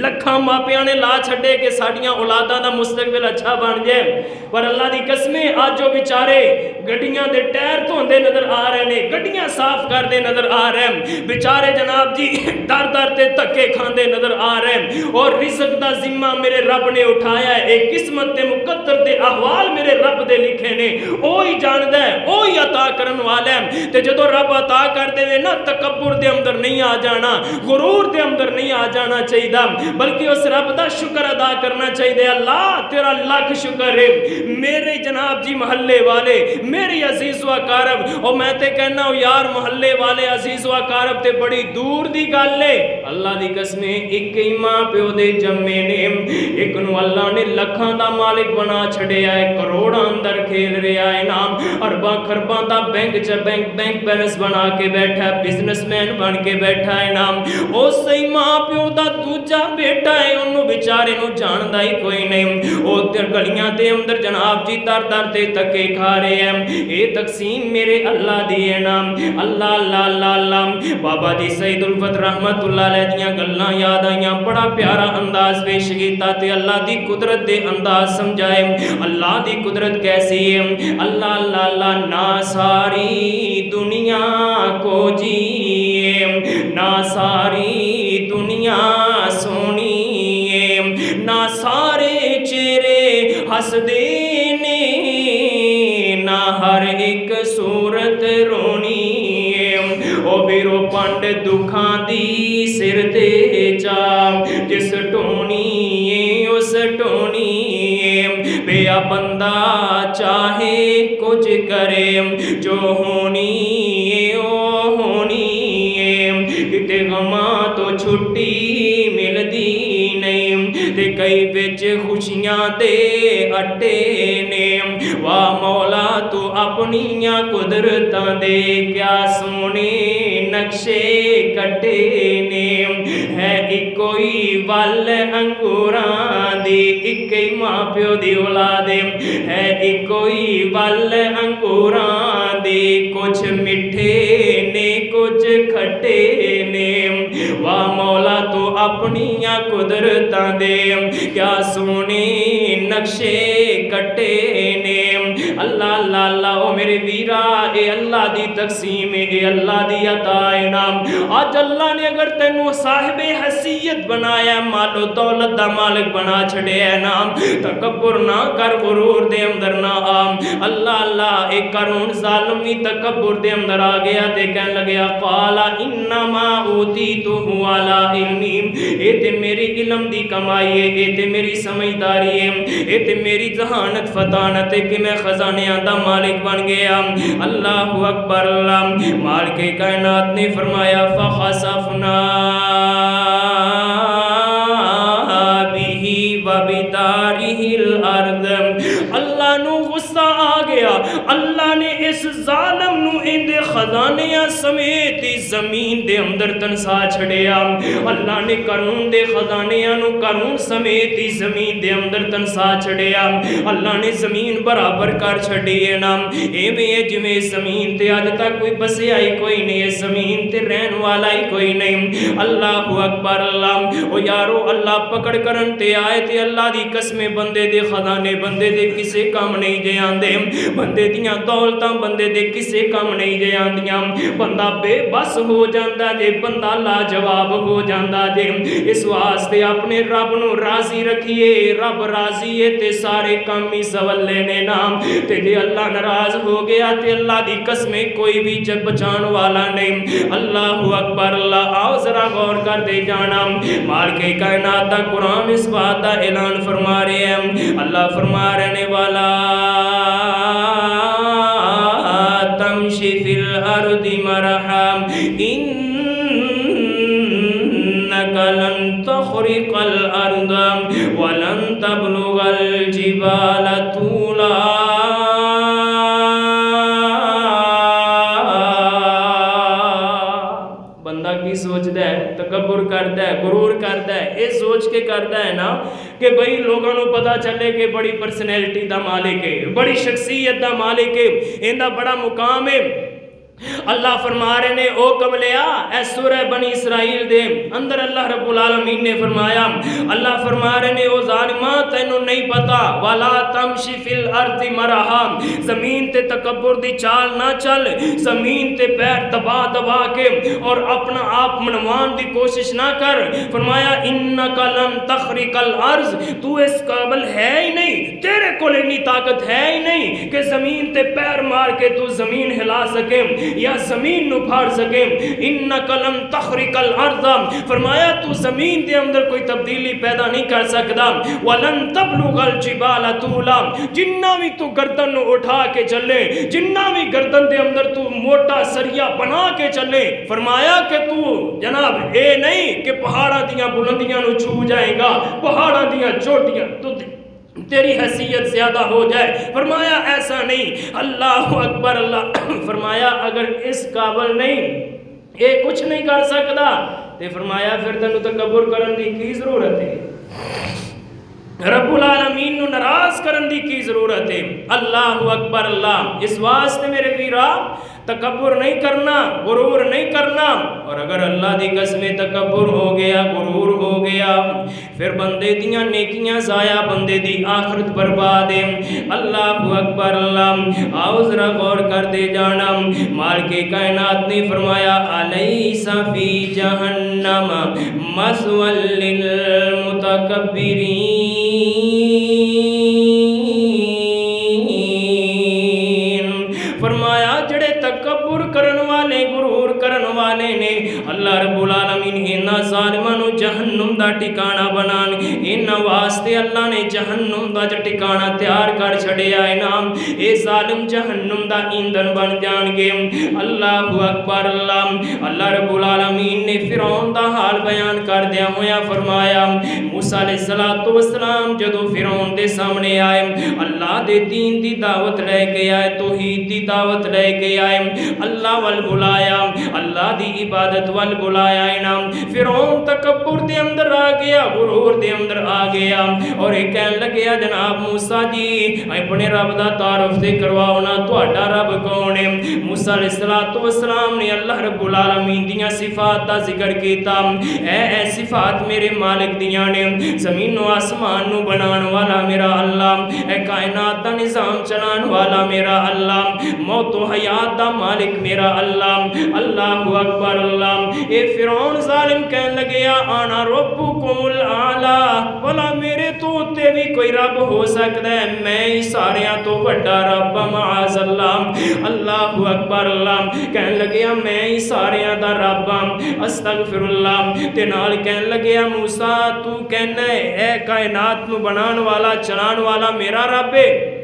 لکھاں ماپیاں نے لا چھڑے کہ ساڑیاں اولاداں دا مستقبل اچھا بن جائے، پر اللہ دی قسمیں آج جو بیچارے گڈیاں دے ٹائر دھوندے نظر آ رہے نے، گڈیاں صاف کردے نظر آ رہے ہیں، بیچارے جناب جی در در تے تکے کھاندے نظر آ رہے ہیں، اور رزق دا ذمہ میرے رب نے اٹھایا ہے، ایک قسمت تے مقدر تے احوال میرے رب دے لکھے نے، اوہی جاندہ ہے، اوہی عطا کرن والا ہے، تے جدو رب عطا کر دے نا تکبر دے اندر نہیں آ جانا، غرور دے اندر نہیں آ جانا چاہیے، بلکہ اس رب دا شکر ادا کرنا چاہیے۔ اللہ تیرا لاکھ شکر ہے، میرے جناب جی محلے والے، میری عزیز و اقارب، اور میں تے کہنا ہوں یار محلے والے عزیز و اقارب تے بڑی دور دی گل ہے۔ اللہ دی قسمیں ایک ہی ماں پیو دے جمے نے، ایک نو اللہ نے لکھاں دا مالک بنا چھڑیا ہے، کروڑاں اندر کھیل رہا ہے، نام ارباں خرباں دا بینک بیلنس بنا کے بیٹھا ہے، بزنس مین بن کے بیٹھا ہے، نام اس ہی ماں پیو دا دوجا بیٹا ہے، انہوں بیچارے نو جاندہ ہی کوئی نہیں، او تیر گلیاں دے اندر جناب جی در در تے تکے کھا رہے ہیں، اے تقسیم میرے اللہ دی ہے نام۔ اللہ اللہ اللہ اللہ، بابا جی سید الفت رحمت اللہ علیہ دیاں گلاں یاد آئیاں، بڑا پیارا انداز پیش کیتا تے اللہ دی قدرت دے انداز سمجھائے، اللہ دی قدرت کیسی ہے۔ اللہ اللہ اللہ، نہ ساری دنیا کو جیے، نہ ساری دنیا سونی ہے، نہ سارے چہرے ہس دینے، نہ ہر ایک صورت رونی ہے، او بیرو پنڈ دکھاں دی سر تے چا، جس ٹونی ہے اس ٹونی ہے، بیا بندہ چاہے کچھ کرے، جو ہونی ہے او ہونی ہے، کتے غماں تو چھٹی ملدی نہیں، تے کئی بچ خوشیاں تے اٹے نے، واہ مولا تو اپنیاں قدرتاں دے کیا سونے نقشے کٹے نے، ہے ایک کوئی ول انگوراں دی، ایک ہی ماں پیو دی اولادے، ہے ایک کوئی ول انگوراں دی، کچھ مٹھے نے کچھ کھٹے نے، واہ مولا تو اپنیاں قدرتاں دے کیا سونے نقشے کٹے نے۔ اللہ اللہ اللہ، او میرے ویرا، اے اللہ دی تقسیم، اے اللہ دی عطا انعام۔ آج اللہ نے اگر تینوں صاحب حیثیت بنایا، مال و دولت دا مالک بنا چھڑے ہے نام، تکبر نہ کر، غرور دے اندر نہ آم۔ اللہ اللہ، ایک کرون ظالمی تکبر دے اندر آ گیا تے کہنے لگیا، قالا انما اوتیتہ علی علم، اے تے میری علم دی کمائی ہے، اے تے میری سمجھداری ہے، اے تے میری ذہانت فطانت ہے کہ میں خزانیاں دا مالک بن گیا۔ اللہ اکبر، اللہ مالک کائنات نے فرمایا، فخسفنا بِهِ وَبِدَارِهِ الْأَرْضِ، اللہ نو غصہ آ گیا، اللہ نے اس ظالم نو اندے خزانیاں سمیت زمین دے اندر تنسا چھڑیا، اللہ نے قارون دے خزانیاں نو قارون سمیت زمین دے اندر تنسا چھڑیا، اللہ نے زمین برابر کر چھڑی ہے نا، اے میں جمیں زمین تے آج تک کوئی بسیا ہی کوئی نہیں ہے، زمین تے رہن والا ہی کوئی نہیں۔ اللہ اکبر، اللہ او یارو اللہ پکڑ کرن تے آئے تے اللہ دی قسمیں بندے دے خزانے بندے دے کسے کام نہیں جے آندے، بندے دیاں دولتاں بندے دے کسے کام نہیں جے آندیاں، بندہ بے بس ہو جاندہ جے، بندہ لاجواب ہو جاندہ جے۔ اس واسطے اپنے رب نو راضی رکھیے، رب راضی ہے تے سارے کامی سوال لینے نام، تے جے اللہ ناراض ہو گیا تے اللہ دی قسمیں کوئی بھی جب بچان والا نہیں۔ اللہ اکبر، اللہ آؤ ذرا غور کر دے جانا، مالک کائنات دا قرآن اس بات دا اعلان فرما رہے ہیں، اللہ فرما رہنے والا تمشی فی الارض مرحا انکا لن تخرق الارض ولن تبلغ الجبال طولا بندہ کی سوچدا ہے تکبر کردا ہے غرور کردا ہے یہ سوچ کے کردا ہے نا کہ بھئی لوگوں کو پتہ چلے کہ بڑی پرسنالٹی دا مالک ہے بڑی شخصیت دا مالک ہے ایندا بڑا مقام ہے اللہ فرما رہے نے او قبلیا اے سورہ بنی اسرائیل دے اندر اللہ رب العالمین نے فرمایا اللہ فرما رہے نے او ظالماں تینوں نہیں پتا ولا تمشی فی الارض مرحا زمین تے تکبر دی چال نہ چل زمین تے پیر دبا دبا کے اور اپنا آپ منوان دی کوشش نہ کر فرمایا انک لن تخرق الارض تو اس قابل ہے ہی نہیں تیرے کول اتنی طاقت ہے ہی نہیں کہ زمین تے پیر مار کے تو زمین ہلا سکے یا زمین نو پھاڑ سکے انکا لن تخرق الارض فرمایا تو زمین دے اندر کوئی تبدیلی پیدا نہیں کر سکتا ولن تبلغ الجبال طولا جنہ بھی تو گردن نو اٹھا کے چلے جنہ بھی گردن دے اندر تو موٹا سریا بنا کے چلے فرمایا کہ تو جناب اے نہیں کہ پہاڑاں دیاں بلندیاں نو چھو جائے گا پہاڑاں دیاں چوٹیاں تو تیری حیثیت زیادہ ہو جائے فرمایا ایسا نہیں اللہ اکبر اللہ فرمایا اگر اس قابل نہیں یہ کچھ نہیں کر سکتا تے فرمایا پھر تینوں تکبر کرن دی کی ضرورت ہے رب العالمین نو ناراض کرن دی کی ضرورت ہے اللہ اکبر اللہ اس واسطے میرے ویرا تکبر نہیں کرنا غرور نہیں کرنا اور اگر اللہ دی قسم تکبر ہو گیا غرور ہو گیا پھر بندے دیاں نیکیاں ضائع بندے دی آخرت برباد ہے اللہ اکبر اللہ آؤ ذرا غور کر دے جانا مالک کائنات نے فرمایا الیس فی جہنم مثوی للمتکبرین فرمایا جڑے تکبر کرن والے غرور کرن والے نے اللہ رب العالمین انہاں ظالماں نو جہنم دا ٹھکانہ بنان انہاں واسطے اللہ نے جہنم دا ٹھکانہ تیار کر چھڑیا ہے نام اے ظالم جہنم دا ایندھن بن جان گے اللہ اکبر اللہ اللہ رب العالمین نے فرعون دا حال بیان کر دیا ہویا فرمایا موسیٰ علیہ السلام جدو فرعون دے سامنے آئے اللہ دے دین دی دعوت لے کے آئے توحید دی دعوت لے کے آئے اللہ وال بلایا اللہ دی عبادت وال بلایا انام فرعون تکبر دے اندر آ گیا غرور دے اندر آ گیا اور ایک کہن لگیا جناب موسیٰ جی اپنے رب دا تعارف دے کرواؤنا تہاڈا رب کون ہے موسیٰ علیہ السلام نے اللہ رب العالمین دیاں صفات دا ذکر کیتا اے صفات میرے مالک دیاں نے زمین و آسمان نو بنان والا میرا اللہ اے کائنات دا نظام چلان والا میرا اللہ موت و حیات دا مالک میرا اللہ اللہ اکبر اللہ اے فرعون ظالم کہن لگیا آنا ربکم الاعلی بلا میرے تو تے بھی کوئی رب ہو سکتا ہے میں ہی ساریاں تو بڑا رب معاذ اللہ اللہ اکبر اللہ کہن لگیا میں ہی ساریاں دا رب استغفر اللہ تے نال کہن لگیا موسیٰ تو کہنا ہے اے کائنات نو بنان والا چلان والا میرا رب ہے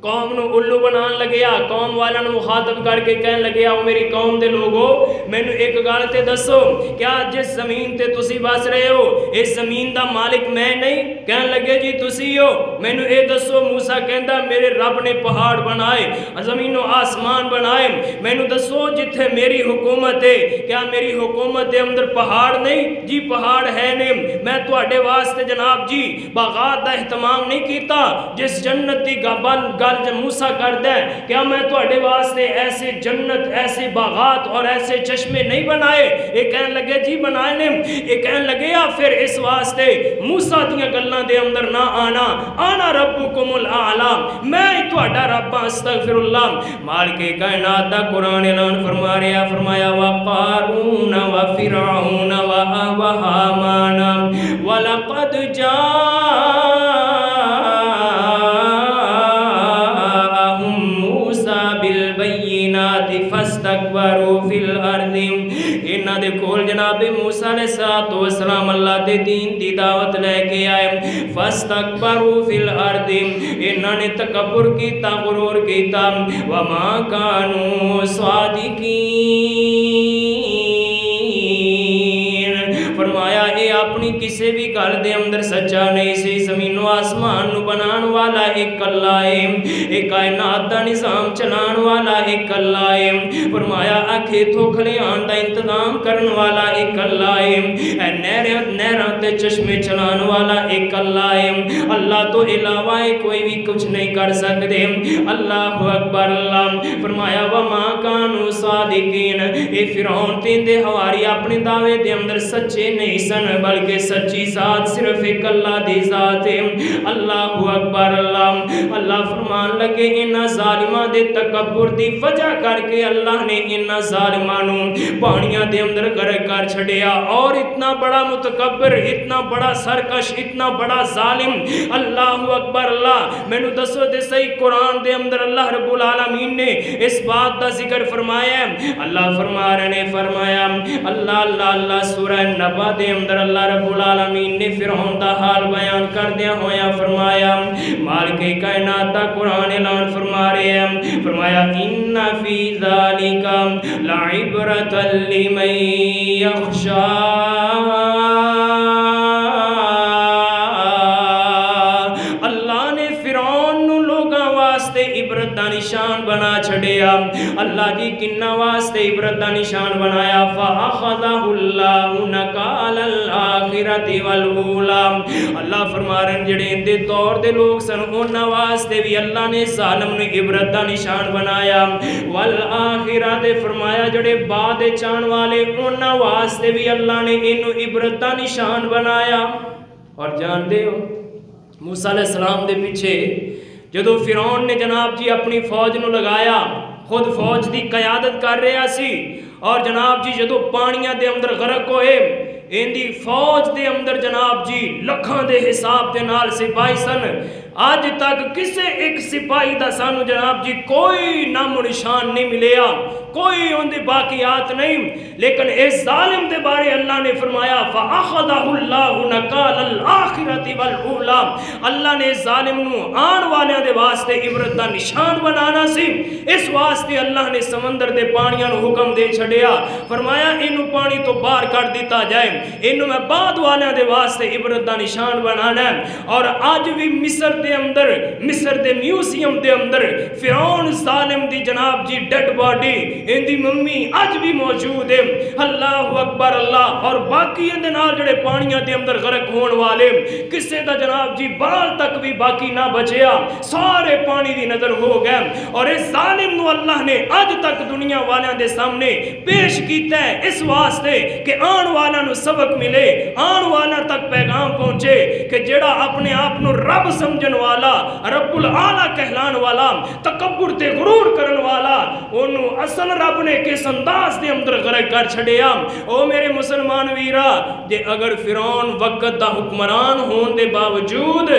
قوم نو الو بنان لگیا قوم والا نو مخاطب کر کے کہن لگیا او میری قوم دے لوگو میں نو ایک گال تے دسو کیا جس زمین تے تسی بس رہے ہو اس زمین دا مالک میں نہیں کہن لگے جی تسی ہو میں نو اے دسو موسیٰ کہندا میرے رب نے پہاڑ بنائے زمین و آسمان بنائے میں نو دسو جتھے میری حکومت ہے کیا میری حکومت دے اندر پہاڑ نہیں جی پہاڑ ہے نے میں تواڈے واسطے جناب جی باغات دا اہتمام نہیں کیتا جس جنت دی گل جب موسیٰ کرتا ہے کیا میں تواڈے واسطے ایسے جنت ایسے باغات اور ایسے چشمے نہیں بنائے یہ کہن لگے جی بنائے نے یہ کہن لگے یا پھر اس واسطے موسیٰ دیاں گلاں دے اندر نہ آنا ربکم الاعلی میں تواڈا رب استغفر اللہ مالک کائنات دا قرآن اعلان فرما رہا فرمایا وقارون وفرعون وہامان ولقد فاستکبروا فی الارض انہاں دے کول جناب موسیٰ علیہ السلام اللہ دے دین دی دعوت لے کے آئے فاستکبروا فی الارض انہاں نے تکبر کیتا غرور کیتا وما کانوا صادقین فرمایا اے اپنی کسی کسے بھی گل دے اندر سچا نہیں سی زمین و آسمان نو بنان والا ایک اللہ ہے ایک کائنات دا نظام چلان والا ایک اللہ ہے فرمایا آنکھیں تو کھلیان دا انتظام کرن والا ایک اللہ ہے نہران تے چشمے چلان والا ایک اللہ ہے اللہ تو علاوہ کوئی بھی کچھ نہیں کر سکتے اللہ اکبر اللہ فرمایا وما کانوا صادقین اے فرعون تیندے حواری اپنے دعوے دے اندر سچے نہیں سن بلکہ سچی ذات صرف ایک اللہ دی ذات ہے اللہ اکبر اللہ اللہ فرمان لگے انہاں ظالماں دے تکبر دی وجہ کر کے اللہ نے انہاں ظالماں نو پانیاں دے اندر غرق کر چھڑیا اور اتنا بڑا متکبر اتنا بڑا سرکش اتنا بڑا ظالم اللہ اکبر اللہ میں نو دسو دے صحیح قرآن دے اندر اللہ رب العالمین نے اس بات دا ذکر فرمایا اللہ فرما رہے نے فرمایا اللہ اللہ اللہ سورہ نبا دے اندر اللہ رب العالمین نے فرعون دا حال بیان کر دیا ہویا فرمایا مالک کائنات دا قرآن اعلان فرما رہے ہیں فرمایا ان فی ذالک لعبرۃ لمن یخشی عبرت دا نشان بنا چھڑیا اللہ جی کنہ واسطے عبرت دا نشان بنایا فَأَخَذَهُ اللَّهُ نَكَالَ الْآخِرَةِ وَالْأُولَى اللہ فرما رہے ہیں جڑے اندے طور دے لوگ سن انہاں واسطے بھی اللہ نے ظالم نے عبرت دا نشان بنایا وَالْآخِرَةِ فرمایا جڑے بعد چان والے انہاں واسطے بھی اللہ نے انہوں عبرت دا نشان بنایا اور جان دے ہو موسیٰ علیہ السلام دے پیچھے جدو فرعون نے جناب جی اپنی فوج نو لگایا خود فوج دی قیادت کر رہا سی اور جناب جی جدو پانیاں دے اندر غرق ہوئے ان دی فوج دے اندر جناب جی لکھاں دے حساب دے نال سپاہی سن آج تک کسے ایک سپاہی دا سانو جناب جی کوئی نام و نشان نہیں ملیا کوئی ان دے باقیات نہیں لیکن اس ظالم دے بارے اللہ نے فرمایا فَأَخَذَهُ اللَّهُ نَكَالَ الْآخِرَةِ وَالْأُولَى اللہ نے ظالم نو آن والے دے واسطے عبرت دا نشان بنانا سی اس واسطے اللہ نے سمندر دے پانیاں نو حکم دے چھڑیا فرمایا انو پانی تو باہر کر دیتا جائے انو میں بعد والے دے واسطے عبرت دا نشان بنانا ہے اور آج بھی مصر دے اندر مصر دے میوزیم دے اندر فرعون ظالم دی جناب جی dead body in the mummy آج بھی موجود ہے اللہ اکبر اللہ اور باقی اندے نال جڑے پانیاں دے اندر غرق ہون والے کسے دا جناب جی بال تک بھی باقی نہ بچیا سارے پانی دی نظر ہو گئے اور اس ظالم نو اللہ نے آج تک دنیا والیاں دے سامنے پیش کیتا ہے اس واسطے کہ آن والا نو سبق ملے آن والا تک پیغام پہنچے کہ جڑا اپنے آپ نو رب سمجھن والا رب العالی کہلان والا تکبر تے غرور کرن والا انہوں اصل رب نے کس انداز دے اندر غرق کر چھڑیا او میرے مسلمان ویرا جے اگر فرعون وقت دا حکمران ہون دے باوجود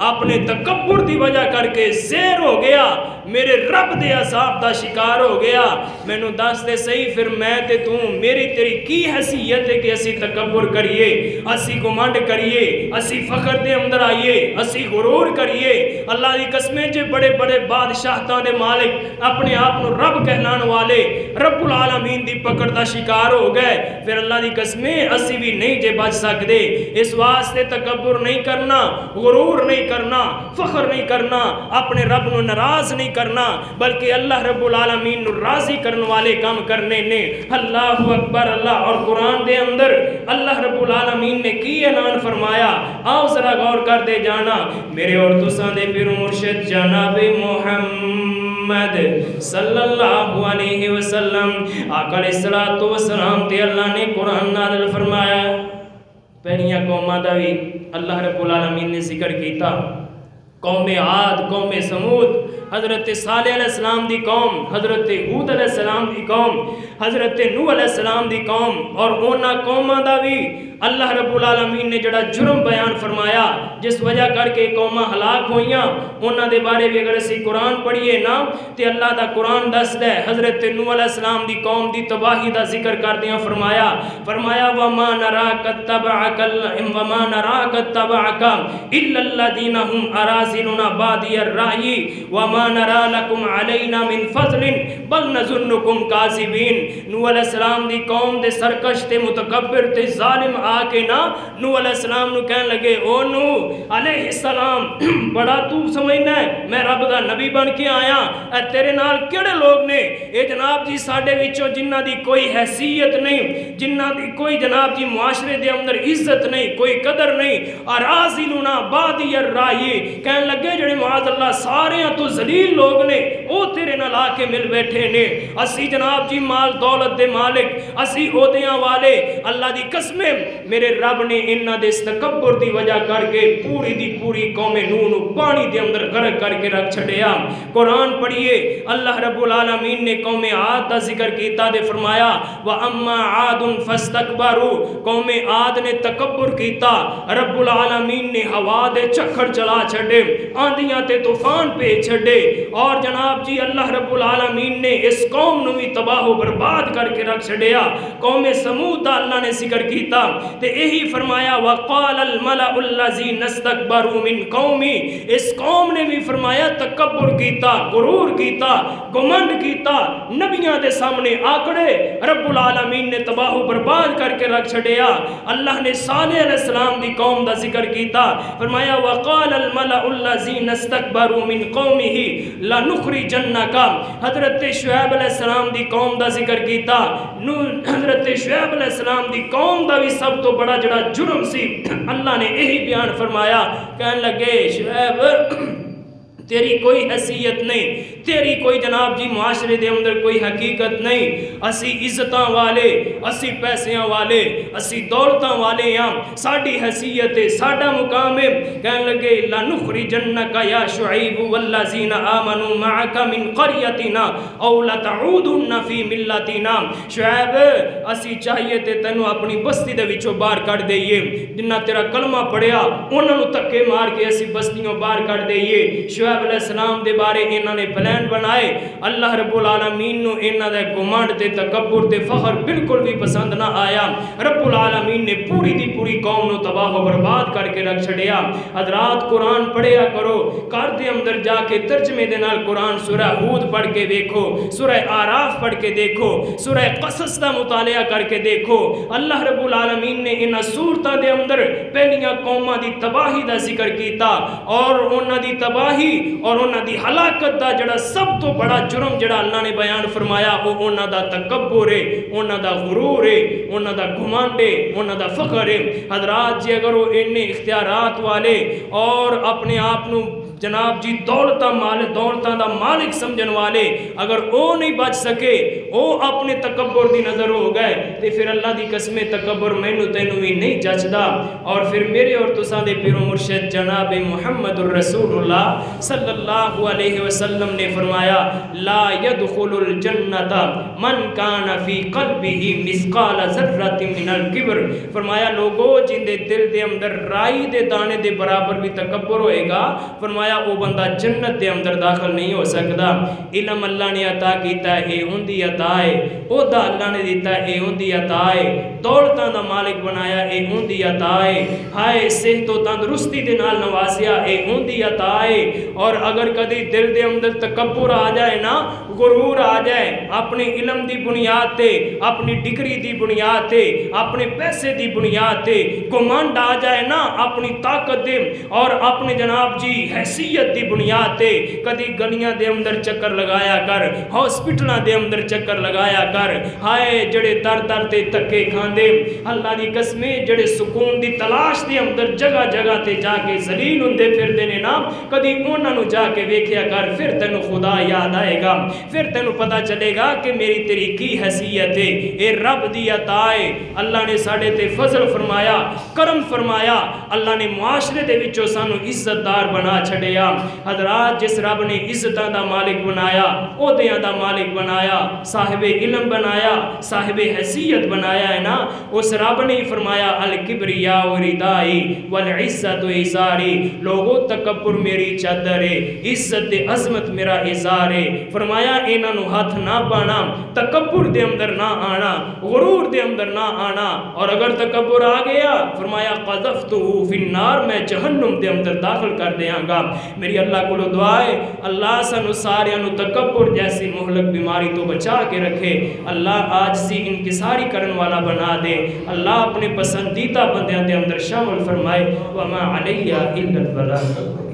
اپنے تکبر دی وجہ کر کے زیر ہو گیا میرے رب دے عذاب دا شکار ہو گیا میں نو دس دے صحیح پھر میں تے تو میری تیری کی حیثیت ہے کہ اسی تکبر کریے اسی گمانڈ کریے اسی فخر دے اندر آئیے اسی غرور کریے اللہ دی قسمیں جے بڑے بڑے بادشاہتاں دے مالک اپنے آپ نو رب کہلان والے رب العالمین دی پکڑ دا شکار ہو گئے پھر اللہ دی قسمیں اسی بھی نہیں جے بچ سکدے اس واسطے تکبر نہیں کرنا غرور نہیں کرنا فخر نہیں کرنا اپنے رب نو ناراض نہیں کرنا بلکہ اللہ رب العالمین نو راضی کرن والے کام کرنے نے اللہ اکبر اللہ اور قرآن دے اندر اللہ رب العالمین نے کی اعلان فرمایا آؤ ذرا غور کر دے جانا میرے اور تساں دے پیر مرشد جناب محمد صلی اللہ علیہ وسلم آقا علیہ السلام تے اللہ نے قرآن نازل فرمایا پہنیاں قومہ دا بھی اللہ رب العالمین نے ذکر کیتا قوم عاد قوم سمود حضرت صالح علیہ السلام دی قوم حضرت ہود علیہ السلام دی قوم حضرت نوح علیہ السلام دی قوم اور اونا قومہ دا بھی اللہ رب العالمین نے جڑا جرم بیان فرمایا جس وجہ کر کے قومہ ہلاک ہوئیاں اونا دے بارے بھی اگر اسی قرآن پڑھئے نا تے اللہ دا قرآن دس دے حضرت نوح علیہ السلام دی قوم دی تباہی دا ذکر کر دیا فرمایا وَمَا نَرَاكَ اتَّبَعَكَ إِلَّا الَّذِينَ هُمْ أَرَاذِلُنَا بَادِيَ الرَّأْيِ وَمَا وما نرا لکم علینا من فضل بل نظنکم کاذبین۔ نوح علیہ السلام دی قوم دے سرکش تے متکبر تے ظالم آ کے نا نوح علیہ السلام نو کہن لگے او نوح علیہ السلام بڑا تو سمجھنا ہے میں رب دا نبی بن کے آیا، اے تیرے نال کیڑے لوگ نے اے جناب جی ساڈے وچوں جنہ دی کوئی حیثیت نہیں، جنہ دی کوئی جناب جی معاشرے دے اندر عزت نہیں، کوئی قدر نہیں، ارازلنا بادی الرائے کہن لگے جڑے معاذ اللہ سارے تو ذلیل لوگ نے او تیرے نال آ کے مل بیٹھے نے، اسی جناب جی مال دولت دے مالک، اسی عہدیاں والے، اللہ دی قسمیں میرے رب نے انہاں دے تکبر دی وجہ کر کے پوری دی پوری قوم نوح نو پانی دے اندر غرق کر کے رکھ چھڑیا۔ قرآن پڑھیے اللہ رب العالمین نے قوم عاد دا ذکر کیتا دے فرمایا وَأَمَّا عَادٌ فَاسْتَكْبَرُوا، قوم عاد نے تکبر کیتا، رب العالمین نے ہوا دے چکھڑ چلا چھڑے، آندیاں تے طوفان پہ چھڑے، اور جناب جی اللہ رب العالمین نے اس قوم نو بھی تباہ و برباد کر کے رکھ چھڑیا۔ قوم سمود دا اللہ نے ذکر کیتا تے یہی فرمایا وَقَالَ الْمَلَأُ الَّذِينَ اسْتَكْبَرُوا مِنْ قَوْمِي، اس قوم نے بھی فرمایا تکبر کیتا، غرور کیتا، گمنڈ کیتا، نبیاں دے سامنے آکڑے، رب العالمین نے تباہ و برباد کر کے رکھ چھڑیا۔ اللہ نے صالح علیہ السلام دی قوم دا ذکر کیتا، فرمایا وَقَالَ الْمَلَأُ الَّذِينَ اسْتَكْبَرُوا مِنْ قَوْمِهِ لَنُخْرِجَنَّكَ، حضرت شعیب علیہ السلام دی قوم دا ذکر کیتا، حضرت شعیب علیہ السلام دی قوم دا بھی سب تو بڑا جڑا جرم سی اللہ نے یہی بیان فرمایا، کہنے لگے شعیب تیری کوئی حیثیت نہیں، تیری کوئی جناب جی معاشرے دے اندر کوئی حقیقت نہیں، اسی عزتاں والے، اسی پیسیاں والے، اسی دولتاں والے ہیں، ساڑی حیثیت ہے، ساڑا مقام ہے۔ کہنے لگے لَنُخْرِجَنَّكَ يَا شُعَيْبُ وَالَّذِينَ آمَنُوا مَعَكَ مِنْ قَرْيَتِنَا أَوْ لَتَعُودُنَّ فِي مِلَّتِنَا، شعیب اسی چاہیے تے تینو اپنی بستی دے وچوں باہر کر دئیے، جنہ تیرا کلمہ پڑھیا انہوں تکے مار کے اسی بستیوں باہر کر دئیے۔ شعیب علیہ السلام دے بارے انہوں نے پلان بنائے، اللہ رب العالمین نو انہوں دے گمانڈ تے تکبر تے فخر بالکل بھی پسند نہ آیا، رب العالمین نے پوری دی پوری قوم نو تباہ و برباد کر کے رکھ چھڑیا۔ حضرات قرآن پڑھیا کرو، کار دے اندر جا کے ترجمے دے نال قرآن سورہ ہود پڑھ کے دیکھو، سورہ آراف پڑھ کے دیکھو، سورہ قصص دا مطالعہ کر کے دیکھو، اللہ رب العالمین نے انہاں سورتاں دے اندر پہلیاں قوماں دی تباہی دا ذکر کیتا، اور انہاں دی تباہی اور انہاں دی ہلاکت دا جڑا سب تو بڑا جرم جڑا اللہ نے بیان فرمایا وہ انہاں دا تکبر ہے، انہاں دا غرور ہے، انہاں دا گھمنڈ ہے، انہاں دا فخر ہے۔ حضرات جی اگر وہ انہیں اختیارات والے اور اپنے آپ نو جناب جی دولتاں دا مالک سمجھن والے اگر او نہیں بچ سکے، او اپنے تکبر دی نظر ہو گئے، تے پھر اللہ دی قسم تکبر مینو تینو بھی نہیں جچدا۔ اور پھر میرے اور تساں دے پیر و مرشد جناب محمد الرسول اللہ صلی اللہ علیہ وسلم نے فرمایا لا يدخل الجنت من کان فی قلبہ مثقال ذرۃ من الکبر، فرمایا لوگوں جن دے دل دے اندر رائی دے دانے دے برابر بھی تکبر ہوئے گا، فرمایا وہ بندہ جنت دے اندر داخل نہیں ہو سکتا۔ علم اللہ نے عطا کیتا ہے اے ہوندی عطا ہے، عہدہ اللہ نے دیتا ہے اے ہوندی عطا ہے، دولتاں دا مالک بنایا اے ہوندی عطا ہے، ہائے صحت و تندرستی دے نال نوازیا اے ہوندی عطا ہے۔ اور اگر کدی دل دے اندر تکبر آ جائے نا، غرور آ جائے، اپنے علم دی بنیاد تے، اپنی ڈگری دی بنیاد تے، اپنے پیسے دی بنیاد تے گمنڈ آ جائے نا، اپنی طاقت دے اور اپنے جناب جی حیثیت دی بنیاد تے، کدی گلیاں دے اندر چکر لگایا کر، ہاسپٹلاں دے اندر چکر لگایا کر، ہائے جڑے در در تے تکے کھاندے، اللہ دی قسمیں جڑے سکون دی تلاش دے اندر جگہ جگہ تے جا کے ذلیل ہوندے پھردے نے نا، کدی انہاں نو جا کے ویکھیا کر، پھر تینوں خدا یاد آئے گا، پھر تینوں پتہ چلے گا کہ میری تیری کی حیثیت ہے، اے رب دی عطا ہے۔ اللہ نے ساڈے تے فضل فرمایا، کرم فرمایا، اللہ نے معاشرے دے وچوں سانو عزت دار بنا چھڑیا۔ حضرات جس رب نے عزتاں دا مالک بنایا، عہدیاں دا مالک بنایا، صاحب علم بنایا، صاحب حیثیت بنایا ہے نا، اس رب نے فرمایا الکبریاء ردائی والعزت ازاری، لوگوں تکبر میری چادر ہے، عزت دے عظمت میرا ازار ہے، فرمایا انہاں نو ہاتھ نہ پانا، تکبر دے اندر نہ آنا، غرور دے اندر نہ آنا، اور اگر تکبر آ گیا فرمایا قذفتہ فی النار، میں جہنم دے اندر داخل کر دیاں گا۔ میری اللہ کو دعا ہے اللہ سانو سارے نو تکبر جیسی مہلک بیماری تو بچا کے رکھے، اللہ عاجزی انکساری کرن والا بنا دے، اللہ اپنے پسندیدہ بندیاں دے اندر شامل فرمائے۔ وما علیہ الا البلاغ۔